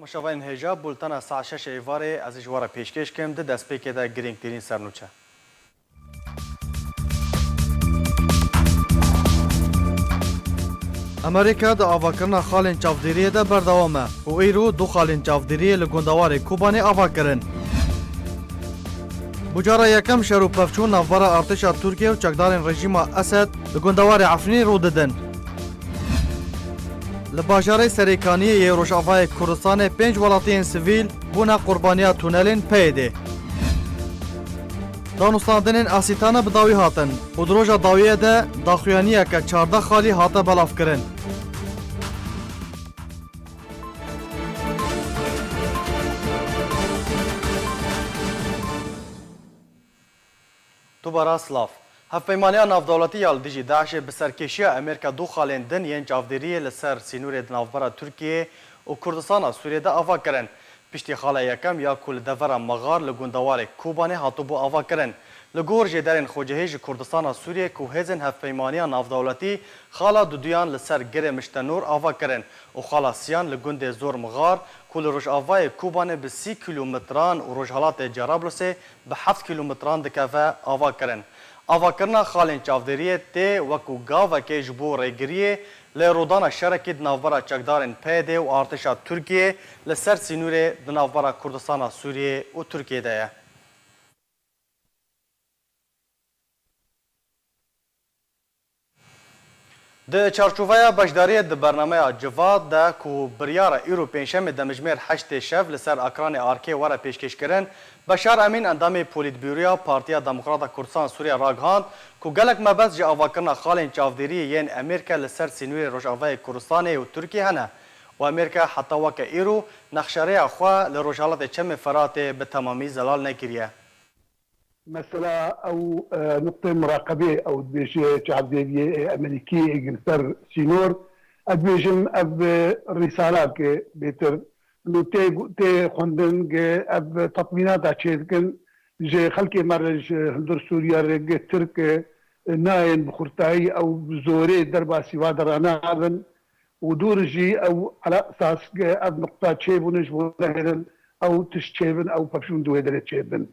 مشاوین هجا بولتنا ساعت 6 ایواره از جوار پیشکش کم ده دست پیکه ده گرینگ ترین سرنوچه. امریکا د آواکرنا خالین چافدیریه ده بردوامه و ایرو دو خالین چافدیریه لگوندوار کوبانی آوا کرن. بجارا یکم شروع پفچون نافبارا ارتشا ترکیه و چکدارین رژیم اسد لگوندوار عفرینی رو ددن. لباجاره سریکانی روشافای کردستان 5 ولاتین سیویل بونا قربانیا تونلین پیده. دانستاندنین اسیتانه بداوی هاتن و دروژا داویه ده داخویانیه که 14 خالی هاته بلاف کرن. دوباره سلاف هفپیمانیا نافدولتی یال دیجی داعش بسرکشی امریکا دو خالین دن ین چافدری لسر سینور نافبرا ترکیه و کردستان سوریه ده آوا کرن. پشتی خاله یکم یا کل دورا مغار لگوندوار کوبانی هاتو بو آوا کرن. لگور جدارین خوجهیج کردستان سوریه که هزن هفپیمانیا نافدولتی خاله دودیان لسر گر مشتنور آوا کرن و خاله سیان لگوند زور مغار کل روش آوای کوبانی به 30 کیلومتران و روش حالات جرابلسه به 7 کیلومتران دکوه آوا کرن. آوا کرنا خالین چافدریه ته وکو گاو که جبو ریگریه لرودان شرکت نافبرا چکدارین پیده و ارتشا ترکیه لسر سینور نافبرا کردستان سوریه و ترکیه ده. د چارچوبه بشداری د برنامه جواد ده کو بریار ایرو پنجشنبه د مجمر 8 شب لسر اکران آرکی وره پیشکش کرن بشار امین اندام پولیت بیوریا پارتیا دموکرات کردستان سوریه راگهاند کو گلک مبز جا آواکرنا خالین چافدری ین امریکا لسر سینوی روشاوای کردستان و ترکیه هنه و امریکا حتی وک ایرو نخشاره خوا لروشالات چم فرات به تمامی زلال نکریه. مثلا او نقطه مراقبه او دبيجي تعبديه امريكي انجلتر سينور ادبيجم اب رسالات بيتر لو تي خوندن اب تطمينات اشيكن جي خلكي مرج هندر سوريا رج ترك ناين بخرتاي او زوري دربا سوا درانابن ودورجي او على اساس اب نقطه شيبونج او تشيبن او بابشون دويدر تشيبن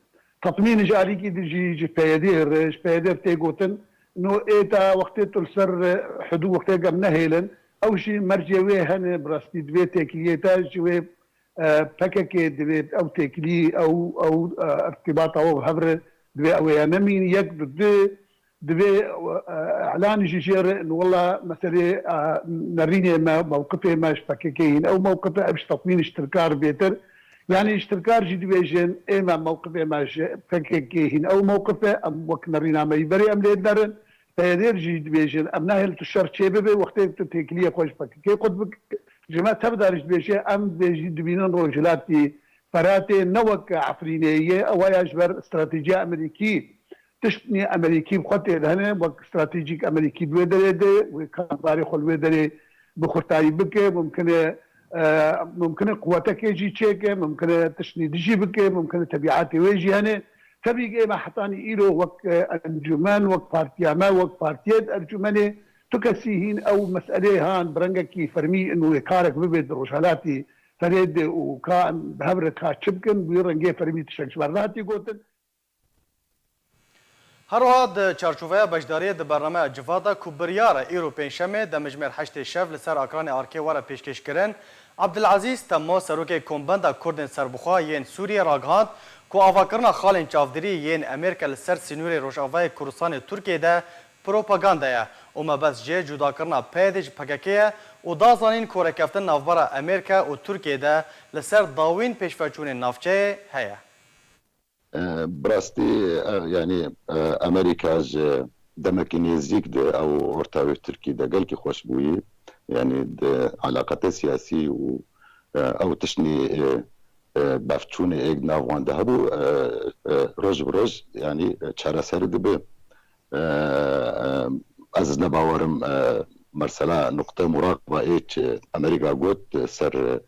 تطمين جاري كي جي بيدير تيغوتن انه ايتا وقت تلسر حدو وقت قمنا هيلن او شي مرجوي هن براستي دوي تكليتا جوي باكاكي دوي او تكلي او ارتباط او هبر دوي او ينمين يك دوي اعلان جيجير انه والله مثلا نريني موقفي ماش باكاكين او موقفي باش تطمين اشتركار بيتر يعني اشتركار جي ديفيجن اما موقفه ماش فككين او موقفه ام وكنرينا ما يبري ام ليدرن فيدير جي ديفيجن ام ناهل تشر شيبه وقت تكليه خوش فككي قد جماعه تبدا جي ديفيجن ام جي دبينن روجلاتي فراتي نوك عفرينيه او يجبر استراتيجيه امريكي تشتني امريكي بخطه هنا وك استراتيجيك امريكي دويدري وكان تاريخ الويدري بخطاي بك ممكن قوتك يجي تشيكه ممكن تشنيد جيبك ممكن تبعاتي ويجي هنا تبي ما حطاني إيرو وك انجمان وك بارتياما وك بارتيات ارجماني تكسيهين او مسألة هان برنجكي فرمي انه يكارك ببيد روشالاتي فريد وكان بهبرك شبكن بيرنجي فرمي تشكش براتي قوتن هروها د چارچوبه بشداری د برنامه جوادا کوبریار ایرو پنجشنبه د مجمر 8 شب لسر اکران آرکی وره پیشکش کرن عبدالعزیز تما سروک کمبندا کردن سربخوا ین سوریه راگهاند کو آواکرنا خالین چافدری ین امریکا لسر سینور روشاوای کردستان ترکیه ده پروپاگاندایه و مبز جه جدا کرنا پیدج پککیه و دازانین کورکفتن نافبرا امریکا و ترکیه ده لسر داوین پیشفچون نافچه هیه. براستي يعني امريكا دمك نزيك ده او ارتاوي تركي ده قال كي خوش بوي يعني علاقات سياسي او تشني بافتشوني ايج نافوان دهبو روج بروج يعني تشارا سر دبي از نباورم مرسلا نقطة مراقبة ايش امريكا قوت سر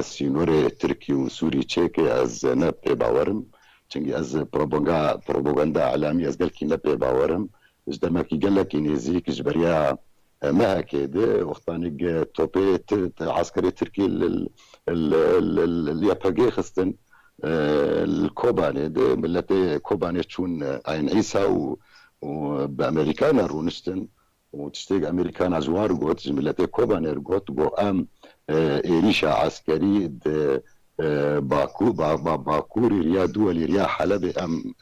سينوري تركي وسوري تشيكي از نبي باورم چنگی از پروپاگاندا اعلامی از گل کی نپی باورم از دمکی گل کی نزیک جبریا ما هكذا وقتاني توبي عسكري تركي الياباجي خستن الكوباني ملتي كوباني تشون عين عيسى وبامريكانا رونشتن وتشتيق امريكانا جوار قوت ملتي كوباني قوت قو ام إيريشا عسكري باكوري ريا دولي ريا حلب ام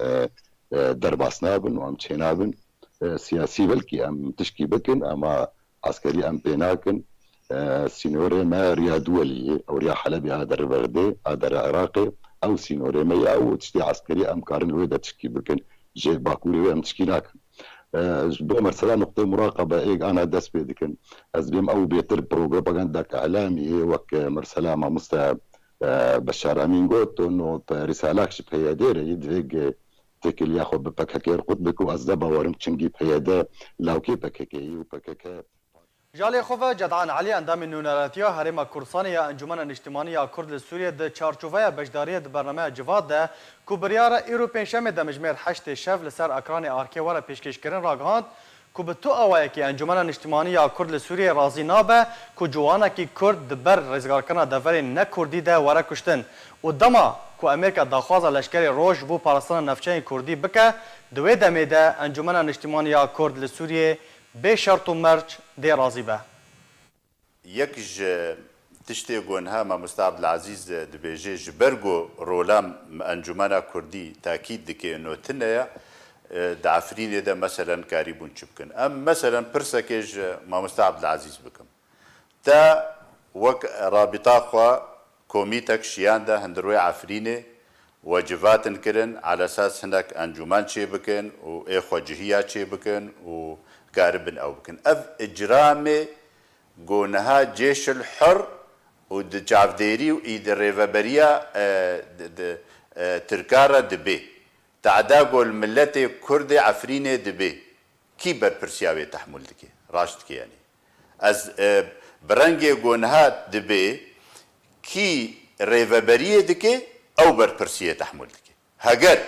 درباسنابن وام تشينابن سياسي بلكي ام تشكي بكن اما عسكري ام بيناكن سينوري ما ريا دولي او ريا حلبي هذا البغدي هذا العراقي او سينوري ما او تشتي عسكري ام كارن ويدا تشكي بكن جي باكوري ام تشكي ناكن بو مرسلا نقطة مراقبة إيج أنا دس بيدكن أزبيم أو بيتر بروباغندا إعلامي وك مرسلا ما مستوى بشار أمين قلت إنه رسالة شبه يدير يدرج تكل ياخذ ببككير قطبك وأزدبا ورم تشنجي بهيدا لو كي بككي وبككي جالي خوفا جدعان علي اندام نونراتيا هرم كورسانيا انجمن الاجتماعية كرد لسوريا د چارچوفيا بجدارية برنامج جواد ده كوبريار ايروبين شمه د مجمر 8 شف لسر اكران اركي ورا پیشکشکرین راگهاند کو به تو اوای کی انجمن اجتماعیه کرد لسوریه راضی نابه کو جوانا کی کرد بر رزگار کنا دفر نه کردی ده ورا کشتن و دما کو امریکا داخواز لشکری روش بو پاراستان نفچین کردی بکه دوی دمه ده انجمن اجتماعیه کرد لسوریه به شرط و مرج ده راضی به يكج تشتي قونها ما مستعب العزيز دبيجي جبرجو رولام انجمانا كردي تاكيد دكي انه تنيا دعفرين ده مثلا كاريبون شبكن ام مثلا برسكيج ما مستعب العزيز بكم تا وك رابطه خوا كوميتك شيان ده هندروي عفرينه وجبات كرن على اساس هناك انجمان شي بكن واخوه جهيه شي بكن وكاربن او بكن اف اجرامي قونها جيش الحر ودجافديري وإيد الريفابريا تركارا دبي تعدا قول ملتي كردي عفريني دبي كي بربرسياوي تحمل دكي راشد يعني از برنجي قونها دبي كي ريفابريا دكي او بربرسيا تحمل دكي هاجر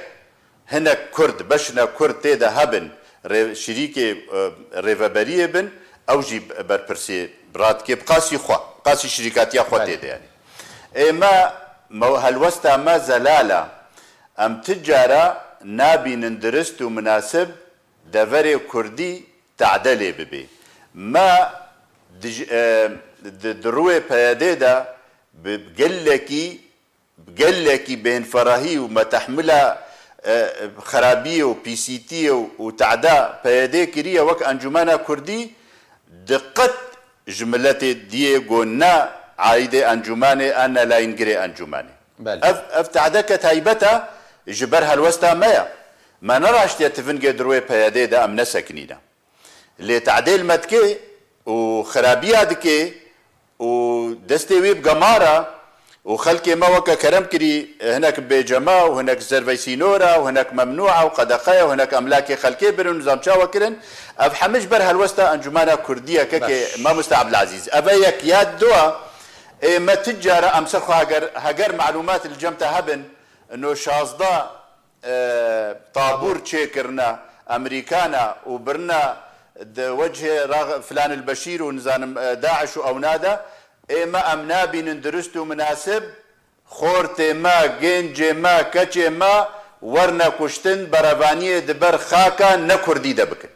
هنا كرد بشنا كرد تيدا هبن شريكي ريفابريا بن او جي بربرسي برات كي بقاسي خوا قاسي شركات اخواتي يعني اما هالوستا ما زلاله ام تجاره نابي ندرست مناسب دفري كردي تعدلي ببي ما دروي بياديدا بقلكي بين فراهي وما تحملها خرابيه وبي سي تي وتعدا بيادي كريه وك انجمانا كردي دقت جملتي دي قلنا عايدة أنجماني أنا لا ينقري أنجماني أفتعدك تايبتا جبرها الوسطى مايا ما نراش تفنق دروي بيادي دا أم نسكنينا اللي تعديل مدكي وخرابية دكي ودستي ويب قمارة وخلكي ما وكا كرم كري هناك بجماعة وهناك زرفيسينورا وهناك ممنوعة وقدقايا وهناك أملاكي خلكي برن نظام شاوة كرن أفحمش برها الوسطى أنجمانا كردية كاكي ما مستعب العزيز أبايك ياد دوا ما تجارة أمسخوا هاجر معلومات الجمتة هبن إنه شازدا طابور تشيكرنا أمريكانا وبرنا وجه فلان البشير ونظام داعش أو نادا اما امنابي ندرستو مناسب خورتي ما جنجي ما كچي ما ورنا كشتن برافانيه دبر خاكا نكردي دبك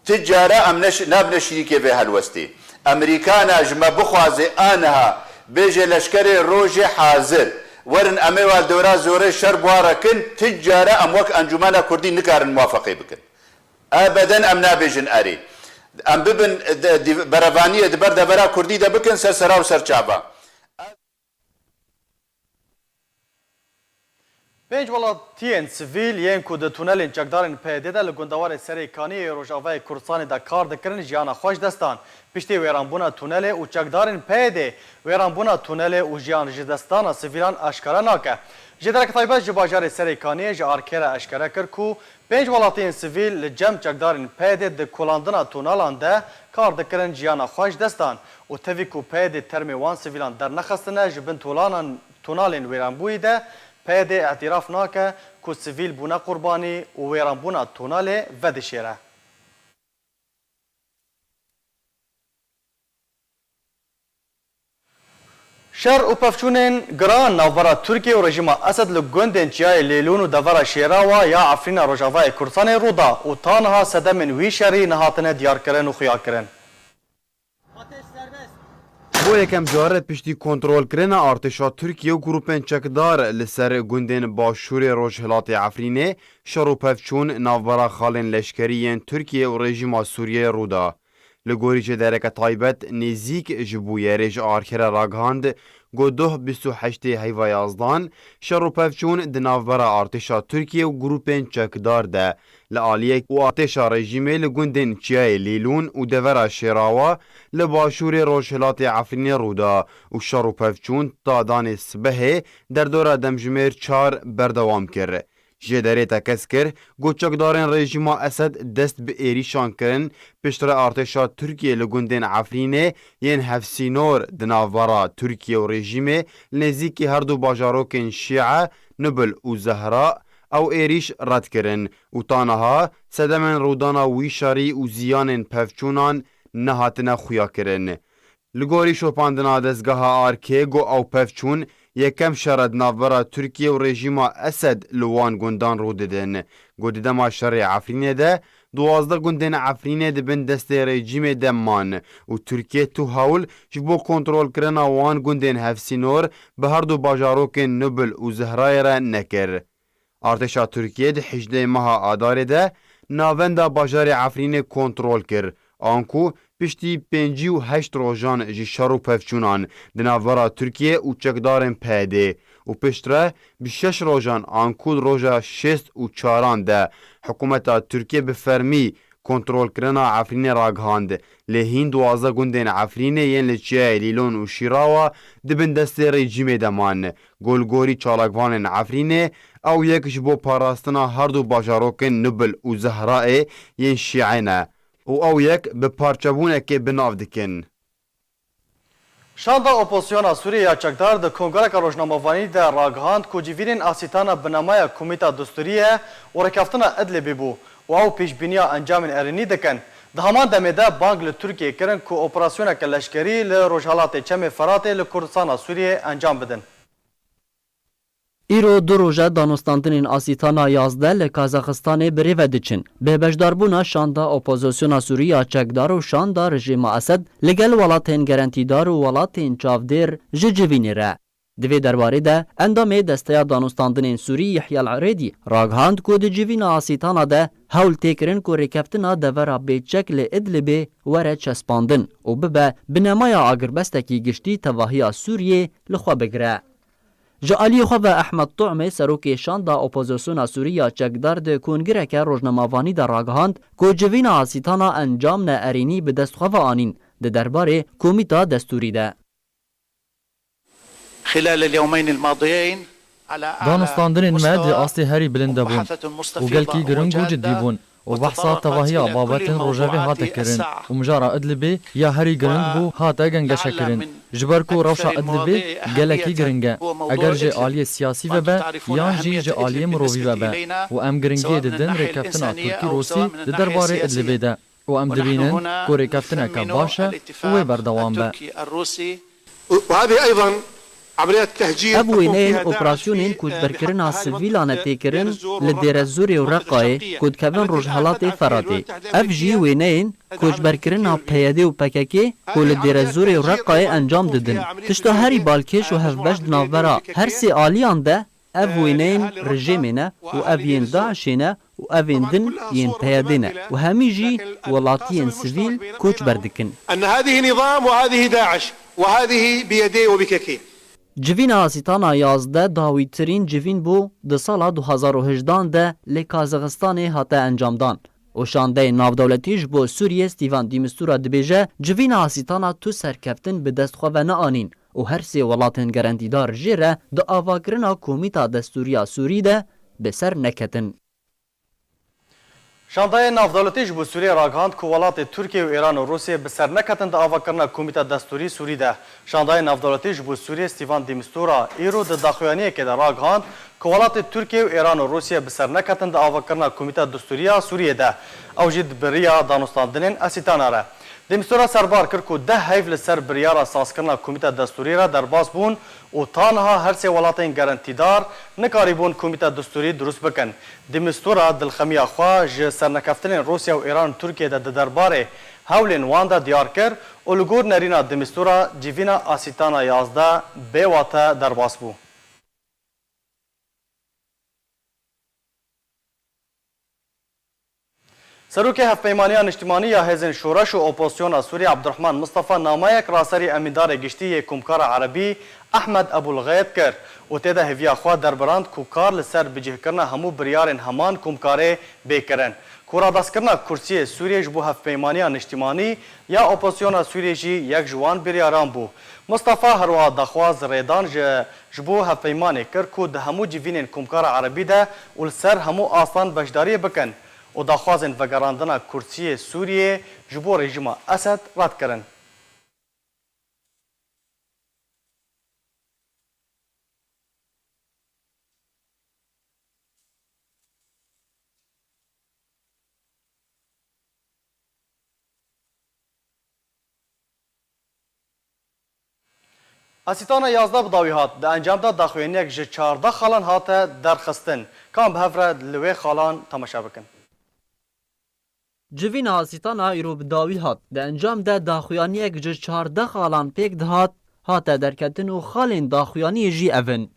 تجاره ناب نشريكي في هالوستي امريكانا جما بخوازي انها بيجي لشكري روجي حاضر ورن اميوال دورا زوري شربوارا كن تجاره اموك انجمانا كردي نكار موافقي بكن ابدا امنا بيجن اري ام ببن برافانيه دبر دبرا كردي دبكن سرسرا وسرچابا پنج ولاتیان سیویل یان کو د تونل چکدارن پیاده ده لګوندوار سری کانی روجاوی کورسان د کار دکرن جیانا خوش دستان پشتی ویرانبونا تونل او چکدارن پیاده ویرانبونا تونل او جیان جدستان سیویلان اشکارا ناکه جدرک طایبه جباجار سری کانی جارکره اشکارا کر کو پنج ولاتیان سیویل لجم چکدارن پیاده د کولاندنا تونلان ده کار دکرن جیانا خوش دستان او توی کو پیاده ترمی وان سیویلان در نخستنه جبن تونالن ویرانبوی ده پیاده اعتراف ناکه که سیویل بونه قربانی و ویران بونه توناله و دشیره. شر و پفچونên giran navbera Tirkiye û rejima Esed li gundên Çiyayê Lêlûn û devera Şêrawa ya Efrîna Rojavayê Kurdistanê rûda û ta niha sedemên wî şerî nehatine diyarkirin û xuyakirin. بۆ یەکەم جارێت پشتی کۆنتڕۆلکردنا ئارتێشا تورکیە و گروپên çekdar li ser gundên başûrê Rojhilatê Efrînê şer û pevçûn navbera xalên leşkerî yên Tirkiye û rejîma Sûriyeyê rûda. Li gorî dereke taybet nêzik ji bûyerê ji arkira ragihand got 28 heyva yazdan şer û pevçûn di navbera artêşa Tirkiye û grûpên çekdar de li aliyek û artêşa rejîmê li gundên Çiyayê Lêlûn û devera Şêrawa li başûrê Rojhilatê Efrînê rûda û şer û pevçûn ta danê sibehê derdora demjimêr 4 berdewam kir. Ji derê te kes kir, got çekdarên rejîma Esed dest bi êrîşan kirin piştre artêşa Tirkiye li gundên Efrînê yên hevsînor di navbera Tirkiye û rejîmê li nêzîkî her du bajarokên Şîe Nibil û Zehra ew êrîş red kirin û ta niha sedemên rûdana wî şerî û ziyanên pevçûnan nehatine xuyakirin. Li gorî şopandina dezgeha Arkê got ew pevçûn yekem şer di navbera Tirkiye û rejîma Esed li wan gundan rû didin. Got di dema şerê Efrînê de 12 gundên Efrînê dibin destê rejîmê de man û Tirkiye tu hewl ji bo kontrolkirina wan gundên hevsînor bi her du bajarokên Nibil û Zehrayê re nekir. Artêşa Tirkiye di 18 meha Adarê de navenda bajarê Efrînê kontrol kir. Anku piştî 58 rojan ji şer û pevçûnan di navbera Tirkiye û çekdarên PD û piştre bi 6 rojan Anku roja 6 û 4 de hikûmeta Tirkiye bi fermî kontrolkirina Efrînê ragihand. Lê hîn 12 gundên Efrînê yên li Çiyayê Lêlûn û Şîrawa dibin destê rejîmê de man. Golgorî çalakvanên Efrînê ew yek ji bo parastina her du bajarokên Nibil û Zehrayê yên Şîe ne û ew yek bi parçebûnekê binav dikin. Şanda opozisyona Sûriye ya çekdar di Kongreka Rojnamevanî de ragihand ku civînên asîtana binamaya Komîta Dusturiye û rekeftina Idlibê bû û ew pêşbîniya encamên erînî dikin. Di heman demê de bang li Tirkiye kirin ku operasyoneke leşkerî li Rojhilatê Çemê Feratê li Kurdistana Sûriyê encam bidin. Îro du roja danûstantinên asîtana yazde li Kazaxistanê birêve diçin. Bêbejdarbûna şanda opozisyona Sûriya çekdar û şanda rejîma Esed li gel welatên gerentîdar û welatên çavdêr ji civînê re. Di vê derbarê de endamê desteya danûstantinên Sûrî Yihya Al-Eredî ragihand ku di civîna asîtana de hewl têkirin ku rêkeftina devera bêçek li Idlibê were çespandin û bibe binemaya agirbestekî giştî tevahiya Sûriyê li xwe bigire. Ji aliyê xwe ve Ehmed Tuğmê serokê şanda opozisyona Sûriya çekdar di Kongreka Rojnamevanî de ragihand ku civîna asîtana encam ne erînî bi dest xwe ve anîn di derbarê Komîta Destûrî de. Danûstandirên me di astê herî bilind debûn û gelkî giring û ciddî bûn û behsa tevahiya babetên rojevê hate kirin û mijara Idlibê ya herî giring bû hate gengeşekirin. Ji ber ku rewşa Idlibê gelekî giring e, eger ji aliyê siyasî vebe yan jî ji aliyê mirovî vebe û em giringê didin rêkeftina Tirkî Rûsî di derbarê Idlibê de û em dibînin ku rêkeftineke baş e û wê berdewam be. Ev wêneyên operasyonên koçberkirina sivîlan e têkirin li Dêrezorê û Reqayê ku dikevin Rojhilatê Feratê. Ev jî wêneyên koçberkirina PYD û PKK ku li Dêrezorê û Reqayê encam didin. Tişta herî balkêş û hevbeş di navbera her sê aliyan de ev wêneyên rejimê ne û ev yên Daişê ne û evên din yên PYD ne û hemî jî welatiyên sivîl koçber dikin. Civîna asîtana yazde dawîtirîn civîn bû di sala 2018 de lê Kazaxistanê hate encamdan. û şandeyên navdewletî ji bo Sûriye Stîvan de Mistura dibêje civîna asîtana tu serkeftin bi dest xwe ve neanîn û her sê welatên gerentîdar jê re di avakirina Komîta Destûriya Sûrî de bi ser neketin. Şandayê navdewletî ji bo Sûriye ragihand ku welatê Tirkiye û Îran û Rûsyê bi ser neketin di avakirina Komîta Destûrî Sûrî de. Şandayê navdewletî ji bo Sûriye Stîvan de Mistura îro di daxuyaniyekê de ragihand ku welatê Tirkiye û Îran û Rûsyê bi ser neketin di avakirina Komîta Destûriya Sûriyê de. Ew jî di biriya danûstandinên asîtana re. دمستورا سربار کرد که 10 هیف لسر بریارا سازکرنا کمیته دستوری را درباز بون و تانها هر سه ولاتین گارانتیدار نکاری بون کمیته دستوری درست بکن. دمستورا دلخمیا خواه ج سرنکفتن روسیا و ایران ترکیه ده درباره هولین واندا دیار کر و لگور نرینا دمستورا جیوینا آسیتانا 11 به واتا درباز بو. سروک هفپیمانی اجتماعی یا حزب شورش و اپوزیسیون سوری عبدالرحمن مصطفی نامه راسری امیندار گشتی کمکار عربی احمد ابوالغیط کرد و تیده هویا خوا دربراند کو کار لسر بجه کرنا همو بریارن همان کمکاره بیکرن. کورا دست کرنا کرسی سوریه جبو هفپیمانی اجتماعی یا اپوزیسیون سوریه جی یک جوان بریاران بو. مصطفی هروا دخواز ریدان جبو هفپیمانی کرد کو ده همو جوینن کمکار عربی ده و لسر همو آسان بشداری بکن. و داخوازن وگراندنا کرسی سوریه جبو رژیم اسد رد کرن. اسیتانا 11 بداوی هات ده انجام دا داخوینیک جه 14 خالان هاته درخستن. کام به هفره لوی خالان تماشا بکن. جوین آسیتانا ایرو بداوی هات ده انجام ده داخویانیک جه 14 خالان پیک دهات هاته درکتن و خالین داخویانی جی اون.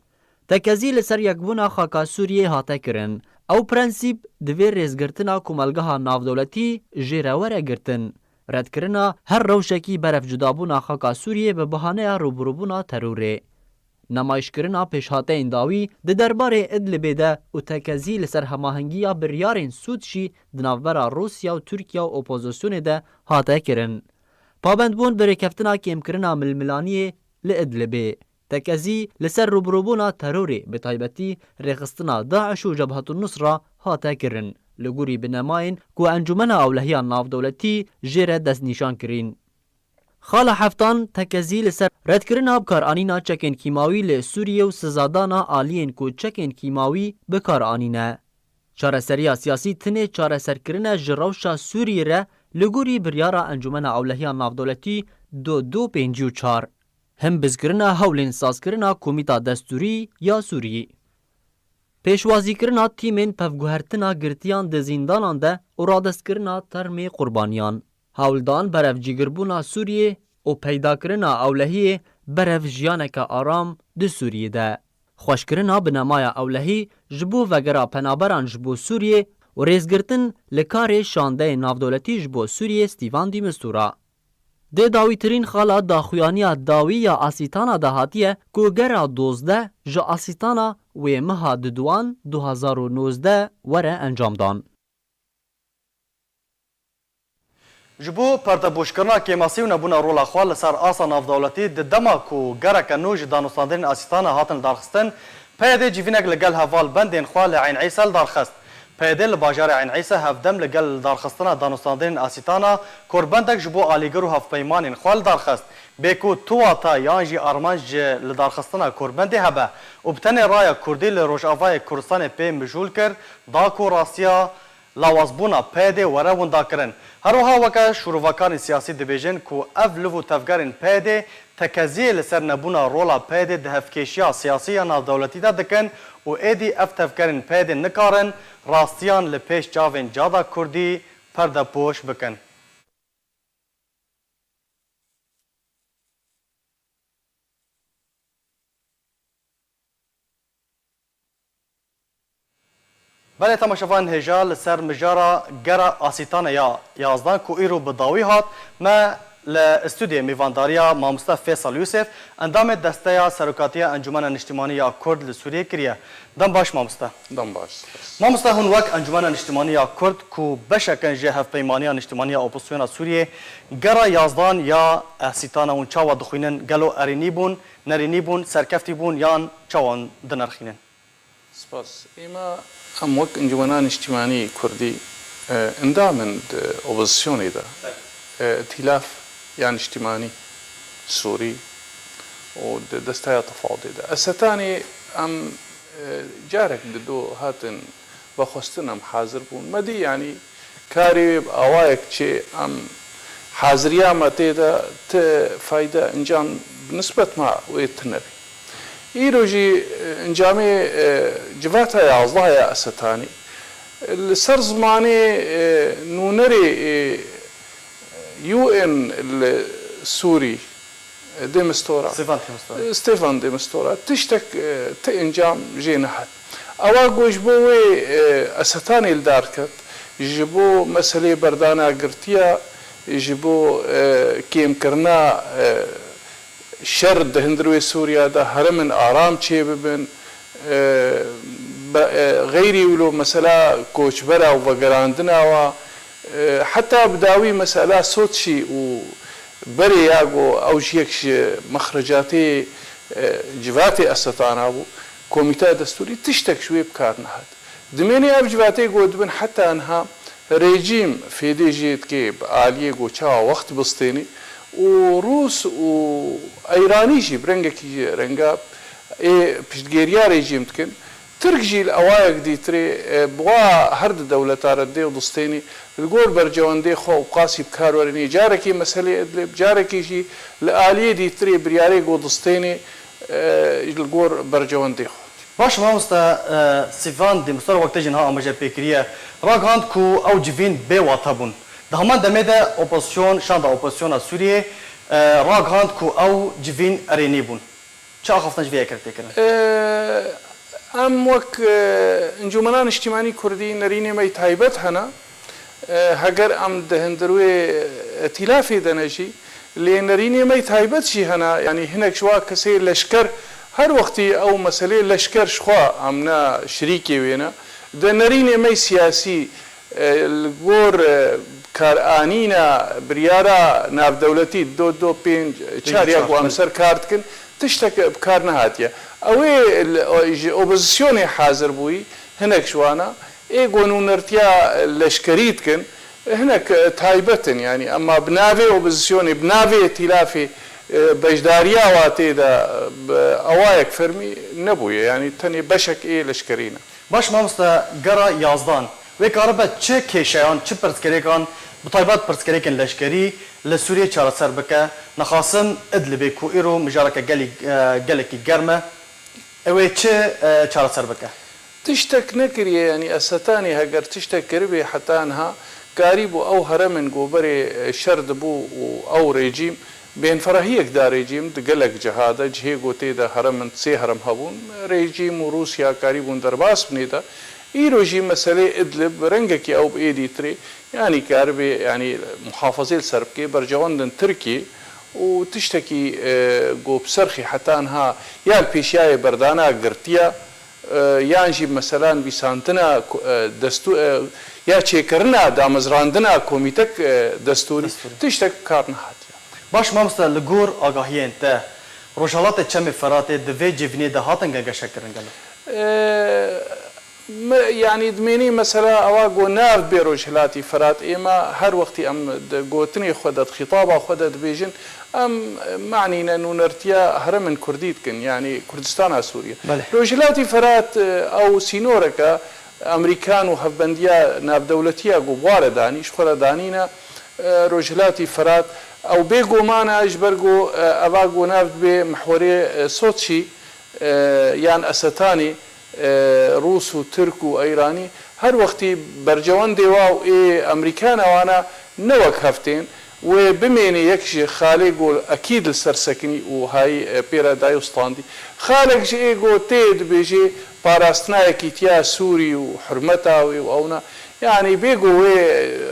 تکزی لسر یکبونا خاکا سوریه هاته کرن. او پرنسیب دوی ریزگرتنا کمالگاه نافدولتی جی روره گرتن. رد کرنا هر روشکی برف جدابونا خاکا سوریه به بحانه روبروبونا تروره. نمایش کرنا پیشهاته انداوی ده درباره ادلبه ده و تکزی لسر هماهنگیا بریارین سودشی دنافبرا روسیا و ترکیا و اپوزیسیون ده هاته کرن. پابند بون بره کفتنا کم کرنا ململانیه لادلبه. تکزی لسر روبروبونا تروره به طایبتی رخستنا داعش و جبهت النصره هاته کرن. لگوری بنماین که انجمن اولهیان ناف دولتی جره دست نشان کرین. خال حفتان تکزی لسر رد کرنا بکار آنینا چکن کیماوی لسوریه و سزادانا آلین که چکن کیماوی بکار آنینه. چارەسەریya سیاسی tinê çareserkirina ji rewşa Sûriyê re li gorî biryara Encûmena Ewlehiya Navdewletî 2254 him bizkirina hewlên sazkirina Komîta Destûrî ya Sûriyê. Pêşwazîkirina tîmên pevguhertina girtiyan di zîndanan de û radestkirina termê qurbaniyan. Hewldan berev cîgirbûna Sûriyê û peydakirina Ewlehiyê berev jiyaneka aram di Sûriyê de. Xweşkirina binemaya Ewlehî ji bo vegera penaberan ji bo Sûriyê û rêzgirtin li karê şandeyê navdewletî ji bo Sûriyê Stîvan de Mistura. Dê dawîtirîn xala daxuyaniya dawî ya asîtana de hatiye ku gera 12 ji asîtana wê meha diduan 2019 were encamdan. Ji bo perdebûşkirina kêmasî û nebûna rola xwe li ser asa navdewletî di dema ku gereke nû ji danûstandirên asîtana hatin darxistin, peyedê civînek li gel hevalbendên xwe li Eyn Îsel darxist. Peyedê li bajarê Eyn Îsel hevdem li gel darxistina danûstandirên asîtana korbendek ji bo alîgir û hevpeymanên xwe li darxist. Bê ku tuwata yan jî armanc ji li darxistina korbendê hebe û bi tenê raya Kurdî li Rojavayê Kurdistanê pê mijûl kir, da ku rastiya lawazbûna peyedê were winda kirin. Herwiha weke şûrovakarên siyasî dibêjin ku ev liv û tevgerên peyedê tekeziyê li ser nebûna rola peyedê di hevkêşiya siyasî ya navdewletî de dikin û êdî ev tevgerên peyedê nikarin rastiyan li pêş çavên cada Kurdî perdepûş bikin. Belê temaşevan hêja li ser mijara gera asîtana ya yazdan ku îro bi dawî hat me li stûdiyê mêvandariya Mamoste Fêsal Yusuf endamê desteya serokatiya Encûmena Niştimanî ya Kurd li Sûriyê kiriye. Dem baş Mamoste. Dem baş. Mamoste hûn wek Encûmena Niştimanî ya Kurd ku beşekin ji hevpeymaniya Niştimanî ya Opozisyona Sûriyê gera yazdan ya asîtana hûn çawa dixwînin gelo erînî bûn, nerînî bûn, serkeftî bûn yan çawan dinirxînin. Spas. Îma em wek Encûmena Niştimanî Kurdî endamên opozisyonê de îtilaf ya Niştimanî Sûrî û di desteya tifadê de. Esetanî em carek di do hatin vexwestin em hazir bûn. Medî yanî karê awayek çê em حاضريا ما تيدا فايدة إنجام بنسبة ما ويتنبي إيروجي إنجامي جفاتها يا الله يا أستاني السر زماني نونري UN السوري ديمستورا ستيفان ديمستورا تشتك تنجام جينحت أوا جوجبوي أستاني الداركت يجيبو مسألة بردانا قرتيا يجيبو كيم كرنا شرد هندروي سوريا ده هرمن آرام چه ببن غيري ولو مسألة كوچبرا وغراندنا و حتى بداوي مسألة صوتشي وبري ياغو أو شيكش مخرجاتي جواتي أستانا بو كوميتا دستوري تشتك شوي بكارنا هاد دميني أب جواتي قود حتى أنها ريجيم في دي جيت كيب آلية قوشا وقت بسطيني وروس وإيراني جي برنجكي رنجاب بشتغيريا ريجيم تكن تركجي الأوايق دي تري بوا هرد دولة تاردي ودستيني الجور برجواندي خو وقاسي بكاروريني جاركي مسألة إدلب جاركي جي الآلية دي تري برياري قودستيني الجور برجواندي خو باش ما مستا سيفان دي مستر وقت جنها أمجا بكرية راغاند كو أو جيفين بي واتابون دهمان دمدا أوبوزيون شاندا أوبوزيون سوريا راغاند كو أو جيفين أرينيبون شو أخفتنج فيها كرتيكنا أم وك انجمنان اجتماعي كردي نريني ما يتهيبت هنا هجر أم دهندروي ائتلافي دنجي لأن نريني ما يتهيبت شي هنا يعني هناك شوا كسي لشكر هر وقتي أو مسألة لشكر شوا أمنا شريكي وينا ده نريني ما سياسي الجور كارانينا بريارا ناف دولتي دو بين شاريا وامسر كارتكن تشتك بكارنا هاتيا اوي الاوبوزيسيون حاضر بوي هناك شوانا اي قونو نرتيا لشكريتكن هناك تايبتن يعني اما بنافي اوبوزيسيون بنافي ائتلافي بجداريا واتي دا اوايك فرمي نبوي يعني تاني بشك ايه لشكرينا باش ما مستا قرا يازدان وكاربا چه کشیان چه پرسکریکان بطایبات پرسکریکن لشکری لسوریه چاره سر بکه نخاسم ادلبی کو ایرو مجارکه گلکی گرمه اوه چه چاره سر بکه تشتك نكري يعني أستاني هجر تشتك كربي حتى أنها قريب أو هرمن جوبري شرد بو أو ريجيم بين فرهيك دا ريجيم دقلق جهادا جهي قوتي دا هرمن تسي هرم هبون ريجيم وروسيا قريبون درباس بنيدا إيروجي مسألة إدلب رنجكي أو بإيدي تري يعني كاربي يعني محافظة السربكي برجواندن تركي وتشتكي جو بسرخي حتى أنها يا البيشياي بردانا قرتيا يانجي مثلا بسانتنا دستور يا تشيكرنا دامزراندنا كوميتك دستوري تشتك كارنا هاتيا باش ما مستا لغور آگاهيين تا روشالات چم فرات دوی جيفني ده هاتن گنگشا کرنگل يعني دميني مثلا اواغو نار بيروج هلاتي فرات اما هر وقت ام قوتني خدت خطابه خدت بيجن ام معني انه نرتيا هرمن كرديت كن يعني كردستان سوريا روجلاتي فرات او سينوركا امريكان وهفبنديا ناب دولتيا قبوار داني شخوره دانينا روجلاتي فرات او بيغو مانا اجبرغو اواغو ناف بمحوري صوتشي يعني استاني روس وترك وإيراني هر وقتي برجوان ديواو إيه أمريكان وانا نوك هفتين وبميني يكشي خالق أكيد السرسكني وهاي بيرا دايوستاندي خالق شيء جو تيد بيجي باراستنا كيتيا سوري وحرمتا وأونا يعني بيجو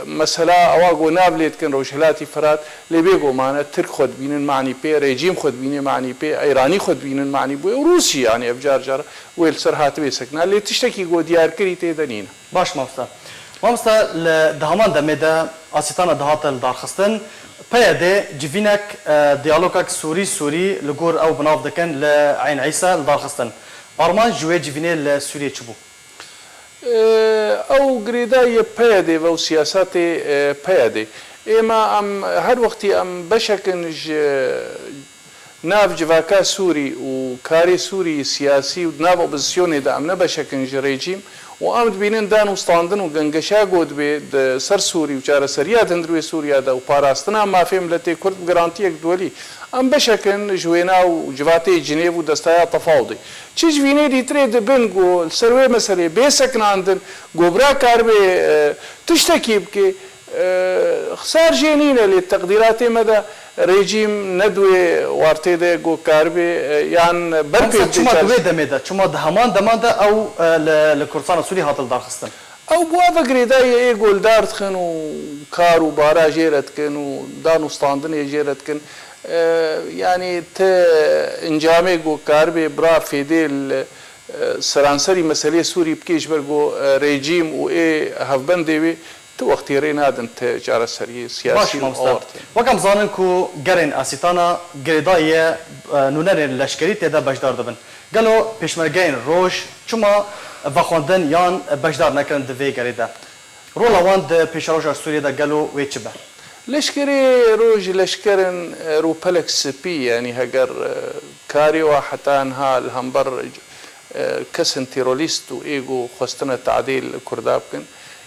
مثلا أواجو نابلت كن روشلاتي فرات اللي بيجو معنا ترك خد بينن معني بي ريجيم خد بينن معني بي إيراني خد بينن معني بي وروسي يعني أفجار جار والسرهات بيسكنا اللي تشتكي جو ديار كري تيدنين باش مامستا لدهمان دمدا أسيتانا دهات الدارخستن بيده جيفينك ديالوجك سوري لجور أو بناف دكان لعين عيسى الدارخستن أرمان جوي جيفيني لسوريا تشبو او قريداي بيدي او سياساتي بيدي اما ام هر وقتي ام بشكنج ناف جواکا سووری و کاری سووری سیاسی و ناو ئۆپۆزیسیۆنێدا ئەم نەبەشەکەنج ڕێجیم و ئەم دبینن دانوستاندن و گەنگەشا گۆت بێ سەر سووری و چارەسەریات هەندروێ سووریادا و پاراستنا مافێم لە تێ کورد گرانتیەک دووەلی ئەم بەشەکەن ژوێنا و جواتەی جنێڤ و دەستایە تەفاوضی چ ژوینێ دیترێ دەبن گۆ سەروێ مەسەلێ بێسەکناندن گۆبرا کار بێ تشتێکی بکێ خسار ژێنینە لێ تەقدیراتێ مەدا رژیم ندوی وارتیده گو کاربی یان برپی چما دوی دمیده چما همان دمانده او لکردستان سوری هاتل دارخستن او بوا گریدای ای گلدارد کن و کار و بارا جیرت کن و دانوستاندن جیرت کن یعنی ت انجامه گو کاربی برا فیدل سرانسری مسئله سوری بکیش برگو رژیم و ای هفبنده وی تو وقتی رین هادن تجارت سری سیاسی وکم زانن کو گرین اسیتانا گریدای نونر لشکری تدا بجدار دبن گلو پیشمرگین روش چما وخوندن یان بجدار نکردن دوی گریدا رولا وان د پیشروش سوریه دا گلو ویچبه لشکری روج لشکرن رو پلک سپی یعنی هگر کاری و حتی انها الهمبر کسن تیرولیست و ایگو خواستن تعدیل کرداب کن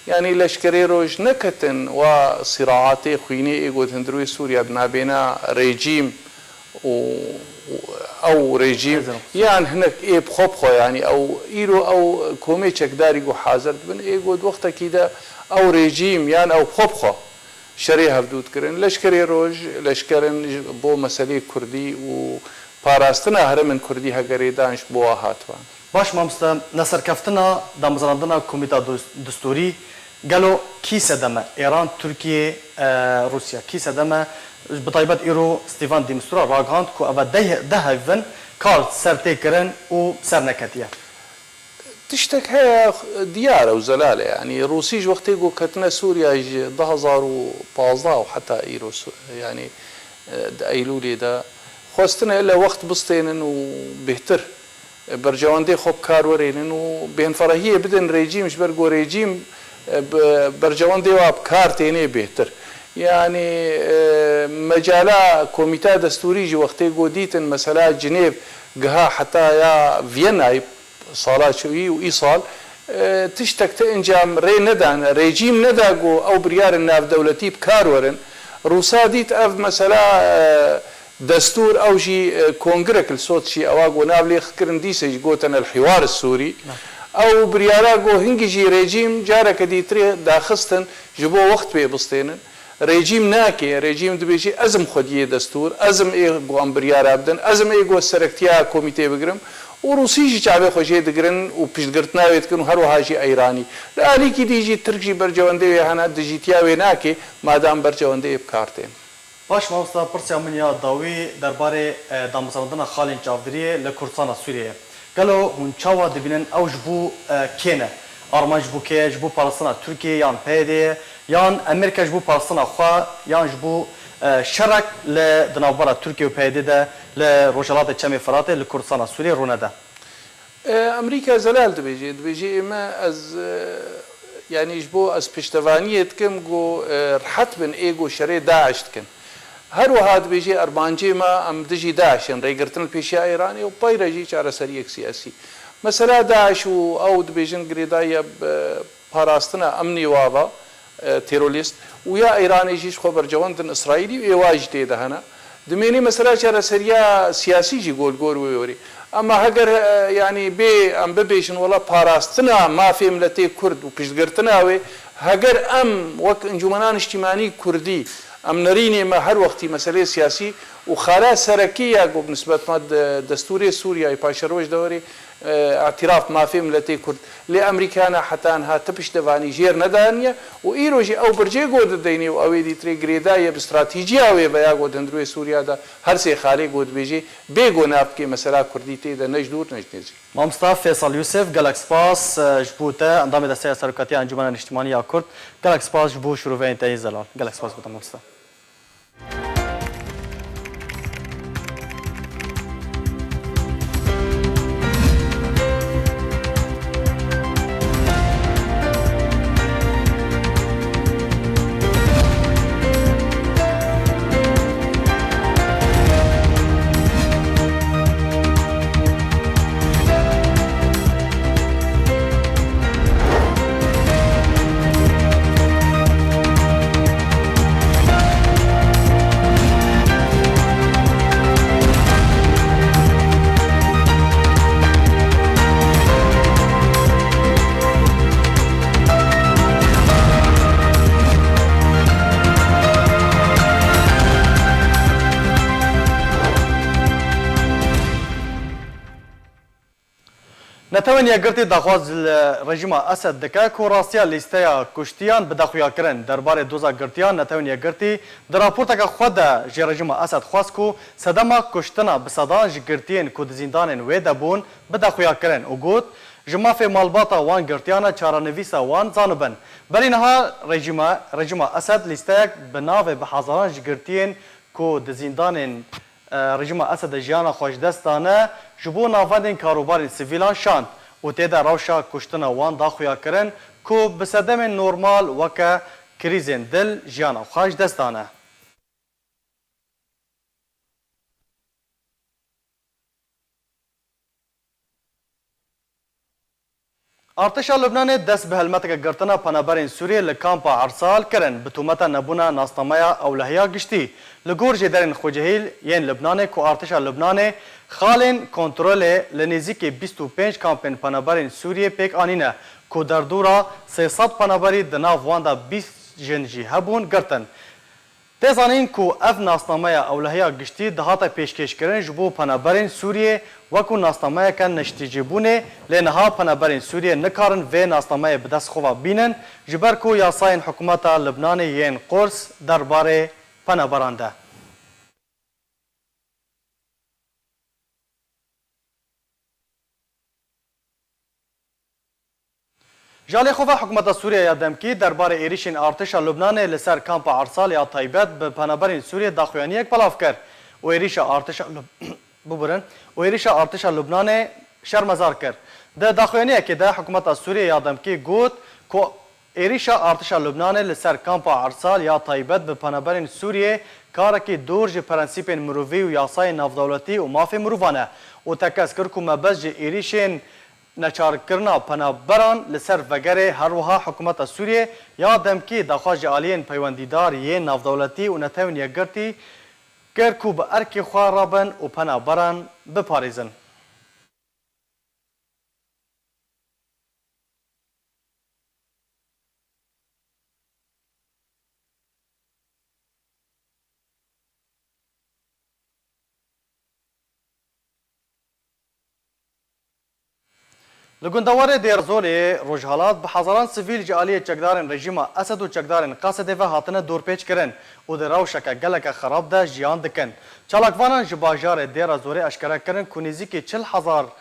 يعني لشكري روج نكتن وصراعاتي خويني ايغو تندروي سوريا بنابينا ريجيم او ريجيم يعني هناك ايه بخبخو يعني او ايرو او كوميتشك داريغو حاضر بن ايغو وقتا كده او ريجيم يعني او بخبخو شريها بدود كرن لشكري روج لشكرن بو مسألة كردي و باراستنا هرمن كردي هگريدانش بو هاتوان باش مامستا نصر كفتنا دامزراندنا كوميتا دستوري قالوا كي سدمه ايران تركيا روسيا كي سدمه بطيبات ايرو ستيفان دي مستورا راغاند كو ابا دهفن كارت سرتيكرن و سرنكتيا تشتك هي ديار او زلاله يعني روسيج وقت يقول كتنا سوريا 2015 وحتى ايرو يعني ايلولي دا خواستنا الا وقت بسطين وبهتر برجواندي خوب کار ورینن و بین فرهیه بدن رژیمش برگو رژیم برجواندي واب کار تینه بهتر يعني مجالا كوميتا دستوري جي وقتي قوديتن مثلا جنيف قها حتى يا فيينا صالات شوي وإيصال تشتك تنجام ري ندان ريجيم نداقو أو بريار الناف دولتي بكار ورن روسا ديت أف مثلا دستور او شي كونغرك الصوت شي اواغو نابلي خكرن ديسج قوتن الحوار السوري او برياراغو هنجي ريجيم جارك دي تري داخستن جبو وقت بي بسطين ريجيم ناكي ريجيم دبيجي ازم خديه دستور ازم اي قو ام بريار ابدن ازم اي قو سركتيا كوميتي بقرم وروسيجي شعبي خوشي دقرن وبيشقرتنا ويتكن هرو هاجي ايراني لالي كي ديجي تركي برجواندي هنا ديجيتيا ويناكي مادام برجواندي بكارتين باش مامستا پرسیا منیا داوی درباره دامزراندن خالین چاودریه لکردستان سوریه گلو هون چاوا دبینن اوج بو کینه آرمان جبو که جبو پاکستان ترکیه یان پیده یان امریکا جبو پاکستان خوا یان جبو شرک لدنابرا ترکیه و پیده ده لروجالات چمی فراته لکردستان سوریه رونه ده امریکا زلال دبیجی ما از يعني جبو از پشتوانیت کم گو رحت بن ایگو شری داعش کن هر وهاد بيجي أربانجي ما أم دجي داعش يعني ريقرتن البيشيا إيراني وبايرا جي شعر سريك سياسي مثلا داعش أو دبيجن قريدايا باراستنا أمني وابا تيروليست ويا إيراني جيش خبر جواندن إسرائيلي ويواج تيدا هنا دميني مثلا شعر سريا سياسي جي قول ويوري أما هجر يعني بي أم ببيشن والله باراستنا ما في ملتي كرد وبيشقرتنا وي هجر أم وك انجمنان اجتماعي كردي ام نرینی ما هر وقتی مسئله سیاسی و خلا سرکیه گو بنسبت ما دستور سوریا پاشروش دوری اعتراف ما في ملتي كرد لامريكانا حتى انها تبش دواني جير ندانيا وايروجي او برجي قود ديني او دي تري غريدايه باستراتيجيه او بيا قود اندروي سوريا دا هر سي خالي قود بيجي بيغو نابكي مثلا كرديتي دا نجدور نجديجي مامستا فيصل يوسف جالاكس باس جبوتا انضم الى سياسه سركاتيه انجمن الاجتماعيه كرد جالاكس باس جبو شروفين تاي زلال جالاكس باس مامستا نتوان یگرتی دخواز رژیم اسد دکه که راستیا لیستیا کشتیان به دخویا کرن درباره دوزا گرتیان نتوان یگرتی در راپورت که خود جی رژیم اسد خواست که صدما کشتنا به صدان جگرتین که زندان ویده بون به دخویا کرن و گوت جماف مالباتا وان گرتیانا چارانویسا وان زانبن بلی نها رژیم اسد لیستیا به ناو به حضاران جگرتین که زندان رژیم اسد جیانا خوش دستانه جبو نافندین کاروبار سیویلان شاند و تیدا روشا کشتن وان داخویا کرن که بسدم نورمال وکا کریزین دل جیانا خوش دستانه. ارتشا لبنان دست به هلمتک گرتنا پنابرین سوریه لکامپا عرسال کرن بتومتا نبونا ناستمایا اولهیا گشتی لگور جدرین خوجهیل ین لبنان کو ارتشا لبنان خالن کنترل لنزیک 25 کامپن پنابرین سوریه پیک آنینه کو در دورا 300 پنابری دناو واندا 20 جنجی هبون گرتن تزانین کو اف ناستمایا اولهیا گشتی دهاتا پیشکش کرن جبو پنابرین سوریه وکو ناستمایا کن نشتیجبونه لنها پنابرین سوریه نکارن و ناستمایا بدست خواه بینن جبر کو یاساین حکومتا لبنان ین قرص درباره پنابرانده. جالی خواه حکومت سوریه یادم کی درباره ایریشین ارتش لبنان لسر کامپ عرسال یا طیبت به پنابرین سوریه داخویانی یک پلاف کرد و ایریش ارتش لبنان شرمزار کرد. ده داخویانی که ده حکومت سوریه یادم کی گوت که ایریش ارتش لبنان لسر کامپ عرسال یا طیبت به پنابرین سوریه کارکی دور جه پرنسیپ مروی و یاسای نافدولتی و مافی مروانه و تکس کرد که مبز جه ایریشین نچار کرنا پنابران لسر وگره هر وها حکومت سوریه یادم کی دخواج آلین پیوندیدار یه نافدولتی و نتوین یگرتی کرکو به ارکی خواه رابن و پنابران بپاریزن. لگندوار دیرزولی روجهالات به حضاران سیویل جالی چکدارن رژیم اسد و چکدارن قاصده و هاتنه دورپیچ کرن و در روشک گلک خراب ده جیان دکن. چالاکوانان جباجار دیرزولی اشکره کرن کنیزی که 40,000